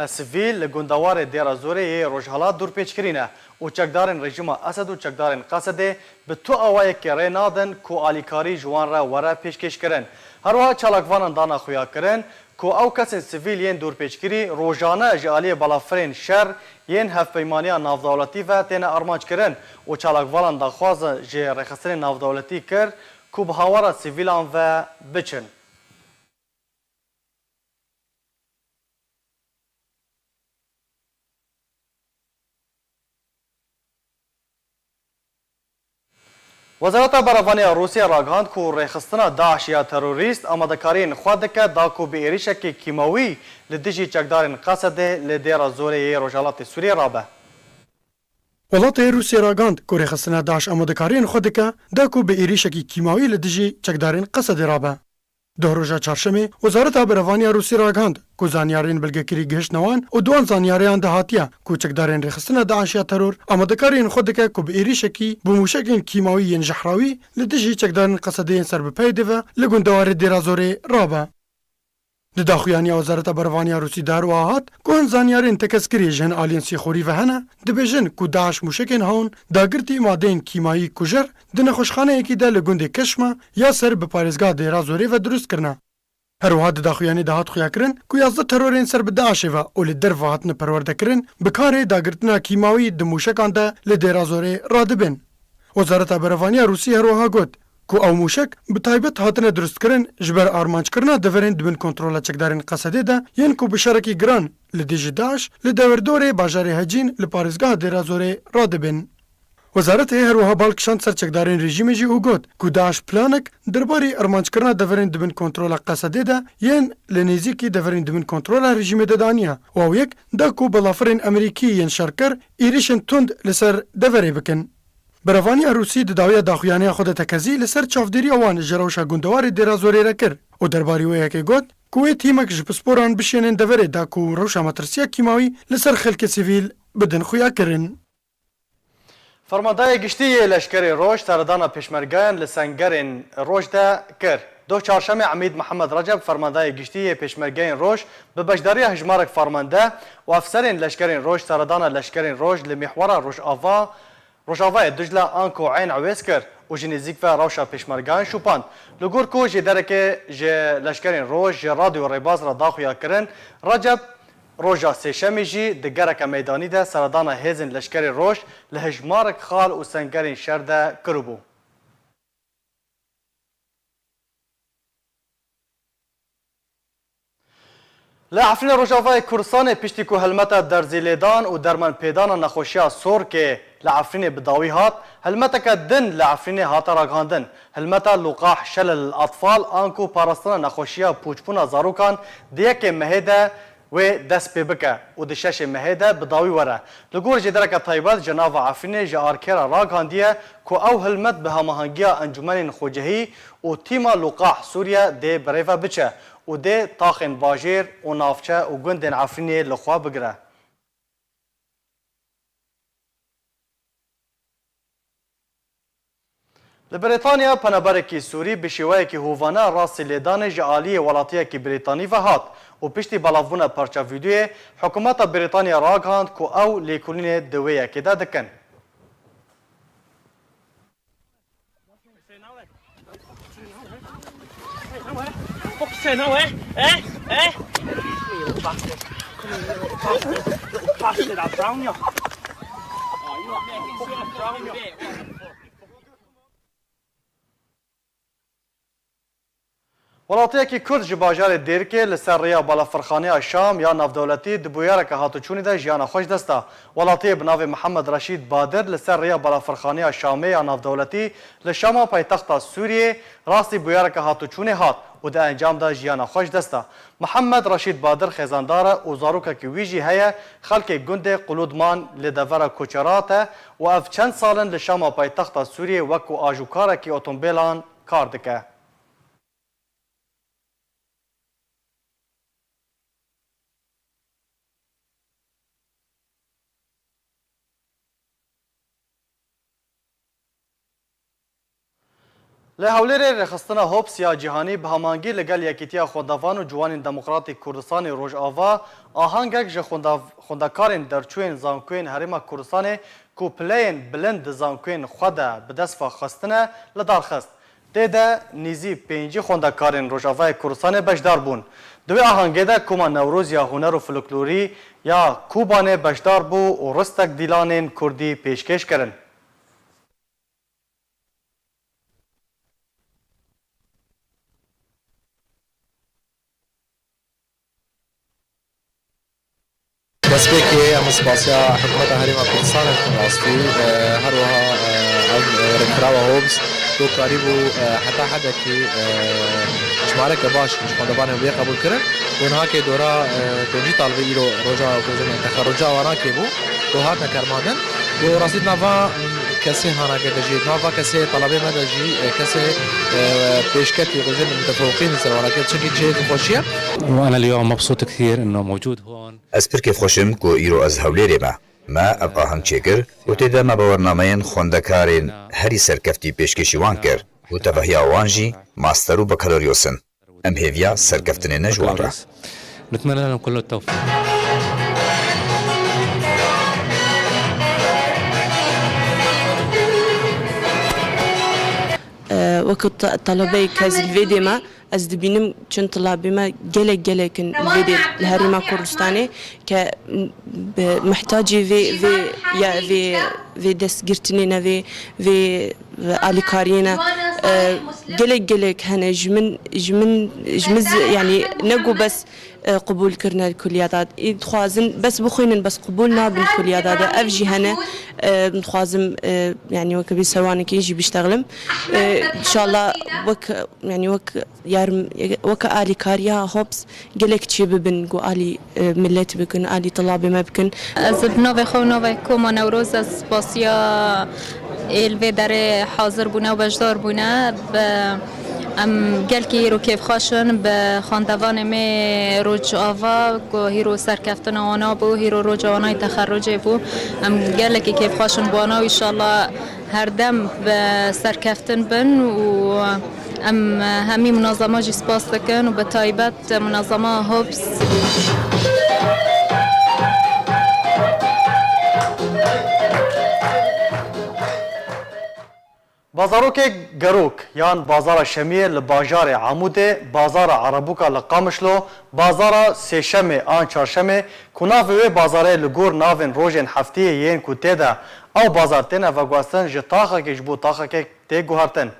سیویل لگندوار دیرزولی روجهالات دورپیچ کرینه و چکدارن رژیم اسد و چکدارن قاصده به تو اوای کره نادن کو آلیکاری جوان را وره پیشکش کرن. هر وها چالاکوانان دانا خویا کرن کو او کس سیویل ین دور پیچگیری روزانه جالی بالافرین شر ین هفپیمانی نافدولتی و تین ارمانج کرن و چالاکوالان دخواز جه رخصتن نافدولتی کر کو به هاوارا سیویلان و بچن. وزارت برافانی روسیه راگهاند که ریخستنا داعش یا تروریست آمادکارین خود دکه داکو به ایریشک کیماوی لدیجی چکدارین قصده لدیر زوری روجالات سوریه رابه. ولات روسیه راگهاند که ریخستنا داعش آمادکارین خود دکه داکو به ایریشک کیماوی لدیجی چکدارین قصده رابه. ده روژا چهارشنبه وزارت برافانی روسیه راگهاند که زانیارین بلگکری گهشتنوان و دوان زانیاریان دهاتیه که چکدارین ریخستنا داعش یا ترور آمادکارین خود دکه که به ایریشکی بموشکین کیماوی ین جحراوی لدیجی چکدارین قصده سر بپیده و لگندوار دیرازوری رابه. داخویانی وزارت برافانی روسی دار و آهات که زانیارین تکسکری جن آلینسی خوری و هنه دبیجن که داعش موشکین هون داگرتی مادین کیمایی کجر دن خوشخانه یکی ده لگنده کشمه یا سر به پارزگاه دیرازوری و درست کرنه. هر وها داخویانی دهات خویا کرن که 11 ترورین سر به داعش و اولی در وهاتن پرورده کرن بکار داگرتنا کیماوی دموشکان ده لدیرازوری رادبن. وزارت برافانی روسی هر وها گفت که او موشک به تایبت هاتنه درست کرن جبر آرمانج کرنا دورین دبن کنترل چکدارین قصده ده ین که بشارکی گران لدیج داعش لدوردور باجار هجین لپارزگاه دیرازوری رادبن. وزارت هر وها بالکشان سر چکدارین رژیم جی او گفت که داعش پلانک درباره آرمانج کرنا دورین دبن کنترل قصده ده ین لنزیکی دورین دبن کنترل رژیم ده دانیه و او یک ده که بلافرین امریکی ین شرکر ایریشن تند لسر دوری بکن. برافانی روسی داوی داخویانی خود تکزی لسر چافدری اوان جروشا گندوار دیرازوری را کرد و درباره وی که گفت کوێ تیمەک ji pisporan bişênin deverê da ku rewşa matirsiya kîmawî li ser xelkê sivîl bidin xuya kirin. Fermandaya giştiyê leşkerê Roj seredana pêşmergeyan li Sengerên Roj de kir. Doh çarşemê Emîd Mihemed Recep fermandaya giştiyê pêşmergeyên Roj bi beşdariya hejmarek farmande û efserên leşkerên Roj seredana leşkerên Roj li mîhwara Rojavayê Dicle an ku Eyn Ewês kir û ji nêzik ve rewşa pêşmergeyan şûpand. Li gor ku ji derekê ji leşkerên Roj ji radyo Rêbaz re daxuya kirin, Recep Roja sêşemê jî di gereka meydanî de seredana hêzên leşkerê Roj li hejmarek xal û sengerên şer de kiribû. Li Efrînê Rojavayê Kurdistanê piştî ku helmeta derzîlêdan û dermanpêdana nexweşiya Sorkê li Efrînê bi dawî hat, helmeteke din li Efrînê hate ragihandin. Helmeta Luqah Şelel Atfal an ku parastina nexweşiya pûçbûna zarokan di yekê mehê de wê dest pê bike û di şeşê mehê de bi dawî were. Li gor jêdereka taybet ji nava Efrînê ji arkêra ragihandiye ku ew hilmet bi hemahangiya encûmenên xwecihî û tîma Luqah Sûriye dê birêve biçe û dê taxên bajêr û navçe û gundên Efrînê li xwe bigire. Li Brîtanya peneberekî Sûrî bi şêweyekî hovane rastî lêdanê ji aliyê welatiyekî Brîtanî ve hat û piştî belavbûna parça vîdyoyê hikûmeta Brîtanya ragihand ku ew lêkolînê di wê yekê de dikin. Welatiyekî Kurd ji bajarê Dêrkê li ser rêya balafirxaneya Şam ya navdewletî di bûyereke hatûçûnê de jiyana xwe ji dest da. Welatiyê bi navê Mihemed Reşîd Badir li ser rêya balafirxaneya Şamê ya navdewletî li Şama paytexta Sûriyê rastî bûyereke hatûçûnê hat û di encam da jiyana xwe ji dest da. Mihemed Reşîd Badir xêzandar e û zarokekî wî jî heye xelkê gundê Quludman li devera koçerat e û ev çend salin li Şama paytexta Sûriyê wekû ajûkarekî otomobîlan kar dike. Li Hewlêrê rêxistina Hobbs ya cîhanî bi hemangî li gel Yekîtiya Xwendevan û Ciwanên Demokratîk Kurdistanê Rojava ahangek ji xwendekarên derçûyên zankoyên Herêma Kurdistanê ku pileyên bilind di zankoyên xwe de bi dest ve xistine li dar xist. Tê de nîzî pêncî xwendekarên Rojavayê Kurdistanê beşdar bûn. Di wê ahangê de Koma Newroz ya Huner û Folklorî ya Kubanê beşdar bû û ristek dîlanên Kurdî pêşkêş kirin. دەستپێکی ئەمە سپاسیا حکوومەتە هەرێما کوردستانە ڕاستی هەروەها ڕێکخراوە هۆبس تۆکاری بوو حتا حدێکی ژمارەکە باش خۆندەبانە بێ قبولکردن وێنهاکێ دۆرا دۆنجی تاڵبی ئیرۆ ڕۆژا تەخەڕۆجا واناکێ بوو بۆ هاتە کارماندن بۆ ڕاستی ناوا کەسێ هاناکە دەژێت ناوا کەسێ تەڵەبێ مەدەژی کەسێ پێشکەتی ڕژن متفوقین سەروانەکە چەکی جێت خۆشیە وأنا اليوم مبسوط كثير إنه موجود هون. Ez pirkê xweşim ku îro ez Hewlêrê me. Me ev ahang çêkir û têde me bawernameên xwendekarên herî serkeftî pêşkêşî wan kir û tevehiya wan jî master û bakaloryosin. Em hêviya serkeftinê ne ji wan re. نتمنى لهم كل التوفيق. وەکو تەڵەبەی کەس لێ دێمە ئەس دەبینم چەند تەڵابێمە gelekên lêdê li Herêma Kurdistanê ke mihtajê vê destgirtinê vê alîkariyê ne gelek hene ji min yanî negot bes قبولکردن کلیاتات دخوازن بس بخوینن بس قبول نابن کلیاتات اف جی هنه دخوازم يعني وك بيسوانك يجي بيشتغلم ان شاء الله وك يعني وك يارم وك آلي كاريا هوبس قالك تشي ببن قو آلي ملت بكن آلي طلابي ما بكن از نوی خو نوی کوما نوروز از باسیا الوی در حاضر بونه و بجدار بونه ام گلکی رو کیف خاشن به خاندوان می روج آوا گو هیرو سرکفتن آنا بو هیرو روج آنای تخرج بو ام گلکی کیف خاشن بو آنا ایشالله هر دم به سرکفتن بن و ام همی منظمه جی سپاس دکن و به تایبت منظمه هوبس بازاروک گروک یان بازار شمیه لباجار عموده بازار عربوکا لقامشلو بازار سیشمه آن چارشمه کناوی بازاره لگور ناوین روژن هفته یین کوته ده او بازار تنه و گواستن جتاخه که جبو تاخه که تی گوهرتن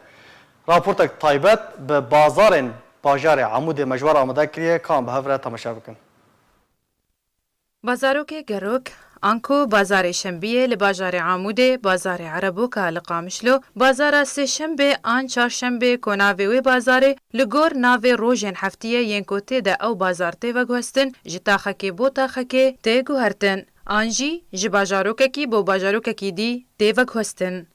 راپورتک تایبت به بازار عموده مجوار آمده کریه کام به هفره تماشا بکن بازاروک گروک آنکو بازار شنبه لبازار عموده بازار عربوکا لقامشلو بازار سه شنبه آن چهارشنبه کناوی بازار لگور ناوی روژن هفتیه ینکوته ده او بازار تی و گوستن جتاخه که بو تاخه که تی گوهرتن آنجی جباجاروکه کی بو باجاروکه کی دی تی و گوستن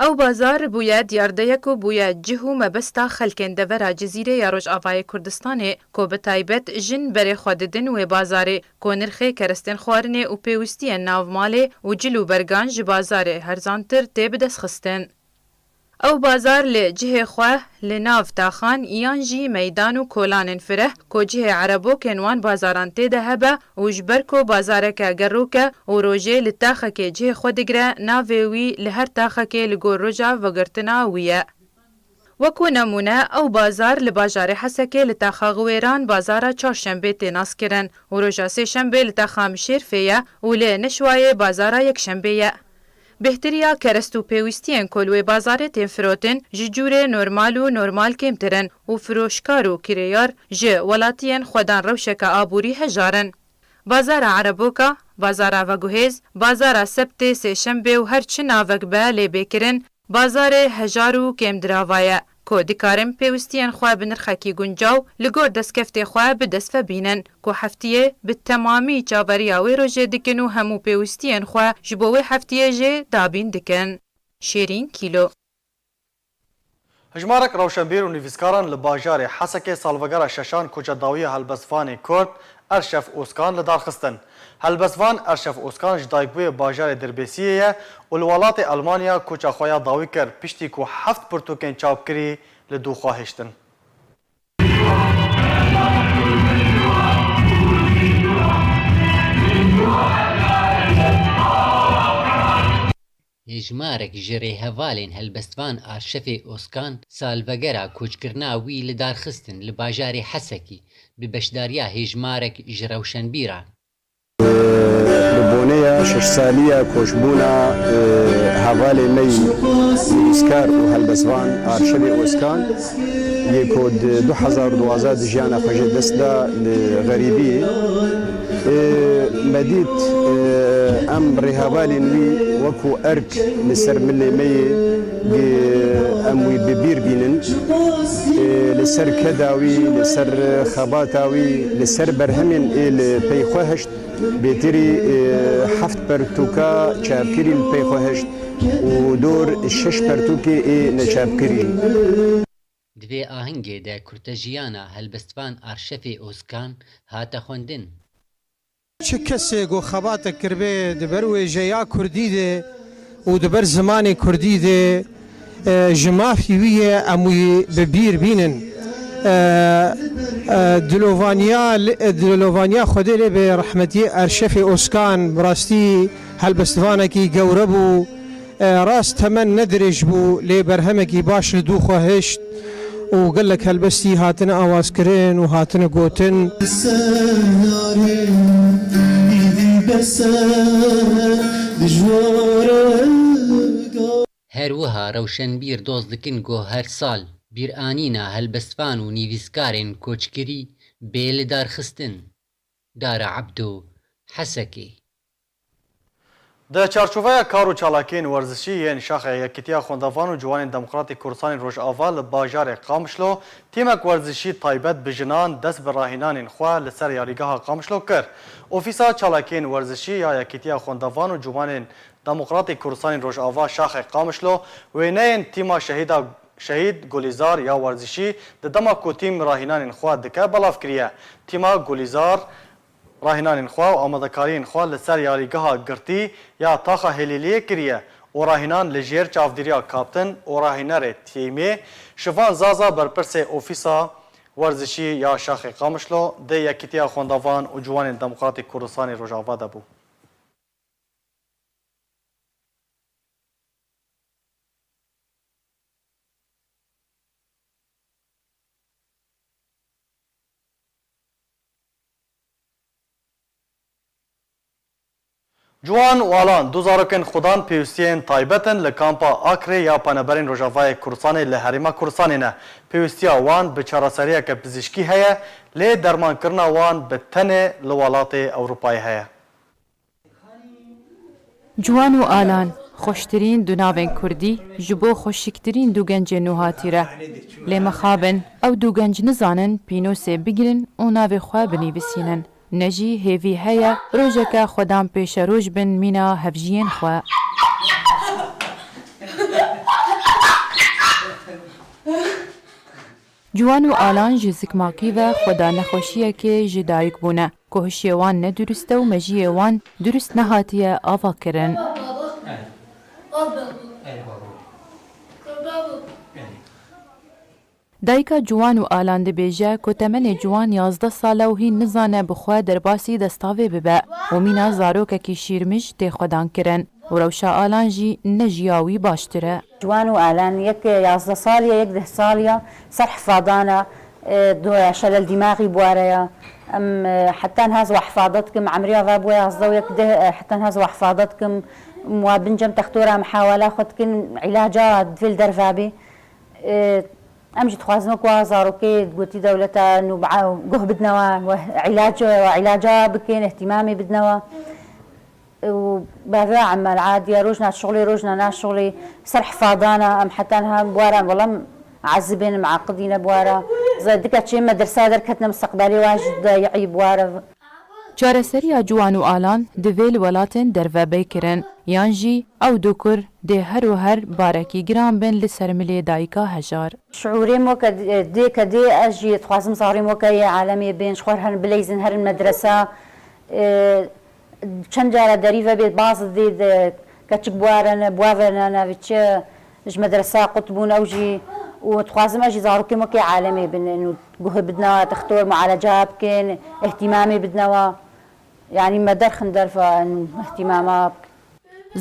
او بازار بویا دیاردهیکو بویا جهو مبستا خلکن دورا جزیره یا روش آوای کردستانه کو به تایبت جن بره خوددن و بازاره کو نرخه کرستن خوارنه و پیوستی ناوماله و جلو برگان جبازاره هرزانتر تی بدست خستن. او بازار لجهه خواه لناف تاخان ایانجی میدان و کولان فره کو جهه عربو کنوان بازاران تی ده هبه و جبر کو بازارکه گروکه و روژه لتاخه که جهه خودگره ناویوی لهر تاخه که لگور روژا وگرتنا ویه. وکو نمونه او بازار لباجار حسکه لتاخه غویران بازار چهارشنبه تیناس کرن و روژا سه شنبه لتاخه مشیر فیه و لنشوای بازار یک شنبه بهتریا کرستو پیوستین کلوی بازار تیم فروتن ججور نورمال کمترن و فروشکارو کریار جه ولاتین خودان روشک آبوری هجارن. بازار عربوکا، بازار وگوهز، بازار سبت سه شنبه و هرچی ناوگبه لی بکرن بازار هجارو کم دراوایه کو دکارم پیوستین خواه بنرخکی گنجاو لگور دستکفت خواه بدست بینن کو هفتیه به تمامی چاوریاوی روژه دکن و همو پیوستین خواه جبوه هفتیه جه دابین دکن. شیرین کیلو هجمارک روشنبیر و نویسکاران لباجار حسک سالوگر ششان کجداوی هلبسفان کرد ارشف اوسکان لدارخستن. هلبسوان ارشف اوسکان جدایبوی باجار دربیسیه ولولات المانیا کوچا خویا داوی کر پشتی کو 7 پرتوکن چاپ کری لدو خواهشتن. هجمارك جري هفالين هلبستوان ارشفي اوسكان سالفجرا كوچكرنا وي لدار خستن لباجاري حسكي ببشداريا هجمارك جروشن بيرا لبونية شش سالية كوشبونا هفالي مي اوسكار وهلبستوان ارشفي اوسكان يكود 2012 جانا خجل دسدا لغريبي مديت ام رهابالين وي وكو ارك لسر ملي مي اموي ببير بينن لسر كداوي لسر خباتاوي لسر برهمين البيخوهشت بيتري حفت برتوكا شابكري البيخوهشت ودور الشش برتوكي نشابكري دوی آهنگی ده کرتجیانا هلبستوان ارشفی اوسکان هاتا خوندن. چه کسی گو خبات کربه دبر و جیا کردی ده و دبر زمان کردی ده جمافی ویه اموی ببیر بینن دلووانیا خودی لی به رحمتی ارشف اوسکان براستی هلبستوانه کی گوربو راست تمن ندرج بو لی برهمه کی باش لدو خواهشت و قال لك هلبستي هاتنا آواز كرين وهاتنا قوتن هر وها روشن بير دوز دكن گو هر سال بير آنينا هلبستفان و نيويسكارن كوچكري بيل دار خستن دار عبدو حسكي د چارچوبه کارو چالاکین ورزشی یین شاخه یکیتیا خوندوان و جوان دموکراتی کردستان روش اول باجار قامشلو تیمک ورزشی تایبت بجنان دست به راهینان خوا لسر یاریگاه قامشلو کر. اوفیسا چالاکین ورزشی یا یکیتیا خوندوان و جوان دموکراتی کردستان روش اول شاخه قامشلو و اینین تیما شهیدا شهید گلیزار یا ورزشی د دما کو تیم راهینان خوا دکه بلاف کریه تیما گلیزار راهینان خوا و آمادکارین خوا لسر یاریگاه گرتی یا تاخا هلیلیه کریه و راهینان لجیر چافدیریا کاپتن و راهینر تیمه شوان زازا برپرس اوفیسا ورزشی یا شاخ قامشلو ده یکیتیا خوندوان و جوان دموکراتیک کردستان روجاوا ده بو. جوان والان دو زارکن خودان پیوستین تایبتن لکامپا آکره یا پانبرین روژاوای کردستان لحریما کردستان نه پیوستیا وان به چارەسەریەکە پزیشکی هەیە لێ دەرمانکردنا وان به تەنێ لە وڵاتی ئەوروپای هەیە. جوان و ئالان خۆشترین دو ناوێن کوردی ji بۆ خۆشیکترین دوو گەنجێ نوهاتیرە لێ مەخابن ئەو دوو گەنج نزانن پینۆسێ بگرن و ناوێ خوا بنیبسینن. نەژی هێوی هەیە ڕۆژێکە خۆدان پێشە ڕۆژ بن مینا هەڤژیên خوا. جوان و ئالان ji zikmakî ve xweda nexweşiyekê ji dayîk bûne ku hişyê wan nedurist e û mejiyê wan durist nehatiye ava kirin. دایکا جوان و ئالان دەبێژە ku temenê ciwan 11 sal e û hîn nizane bi xwe derbasî destavê bibe û mîna zarokekî şîrmiş tê xwedan kirin û rewşa ئالان jî ne jiya wî baştir e. جوان و ئالان yek 11 saliye yek 10 saliye ser hifadana شلل دماغي بواريا ام حتى نهز وحفاظتكم عمريا فابويا 11 ويك حتى نهز وحفاظتكم وبنجم تختورا محاولة خدكن علاجات في الدرفابي امجي تخوازنو كوازاروكي قلتي دولتا انه قه بدنوا علاجا بكين اهتمامي بدنوا وبابا عمال عادي روجنا شغلي روجنا ناس شغلي سر حفاظانا ام حتى انها بوارا والله عذبين معقدين بوارا زي دكا شي مدرسه دركتنا مستقبلي واجد يعي بوارا چارەسەریya جوان و ئالان divê li welatên dervebey kirin yan jî ew dokur dê her û her barekî giran bin li ser milê dayika hejar. شعوري موكا دي كدي اجي تخوازم صاري موكا يا عالمي بين شخور هن بليزن هر المدرسه چند جاره دريفه بيت باز دي كتشك بوارن بوافن فيتش اج مدرسه قطبون اوجي وتخوازم اجي زاروكي موكا عالمي بين انه قه بدنا تختار معالجات كان اهتمامي بدنا يعني ما درخن درفا انه اهتمامات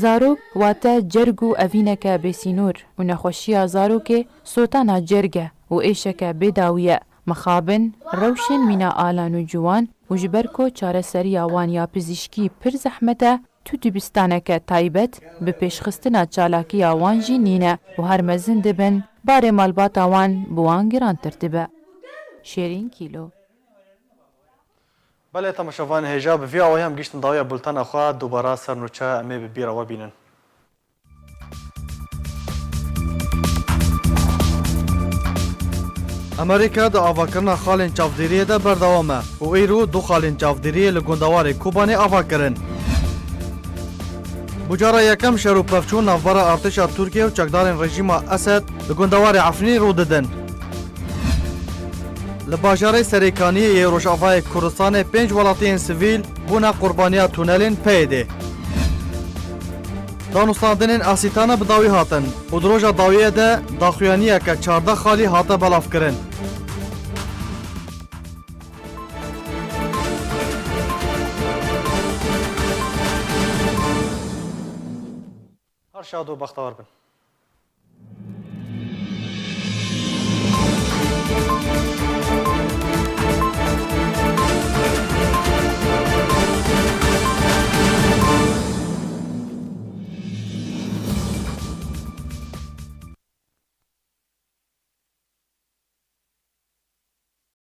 زارۆک واتە جەرگ و ئەڤینەکە بێسینۆر و نەخۆشیە زارۆکێ سۆتانە جەرگە و ئێشەکە بێداویە مەخابن ڕەوشên مینە ئالان و جوان و ji ber ku çareserîya wan ya pizîşkî pir zehmet e tu dibistaneke taybet bi pêşxistina çalakiya wan jî nîne û her mezin dibin barê malbata wan bi wan girantir dibe. Şêrîn Kîlo. بله تماشاوان هجا به وی آوای هم گشتن داویا بولتن اخوا دوباره سرنوچه امی به بیر آوا بینن. امریکا دا آوا کرنا خالین چافدیریه دا بردوامه و ایرو دو خالین چافدیریه لگوندوار کوبانی آوا کرن. بجارا یکم شروع پفچون نافبارا ارتشا ترکیه و چکدارین رژیم اسد لگوندوار عفرینی رو ددن. لباجاره سریکانی روژاوای کردستان 5 ولاتین سیویل بونا قربانیا تونلین پیده. دانستاندنین اسیتانه بداوی هاتن و دروژا داویه ده داخویانیه که 14 خالی هاته بلاف کرن. هر شاد و بختور بن.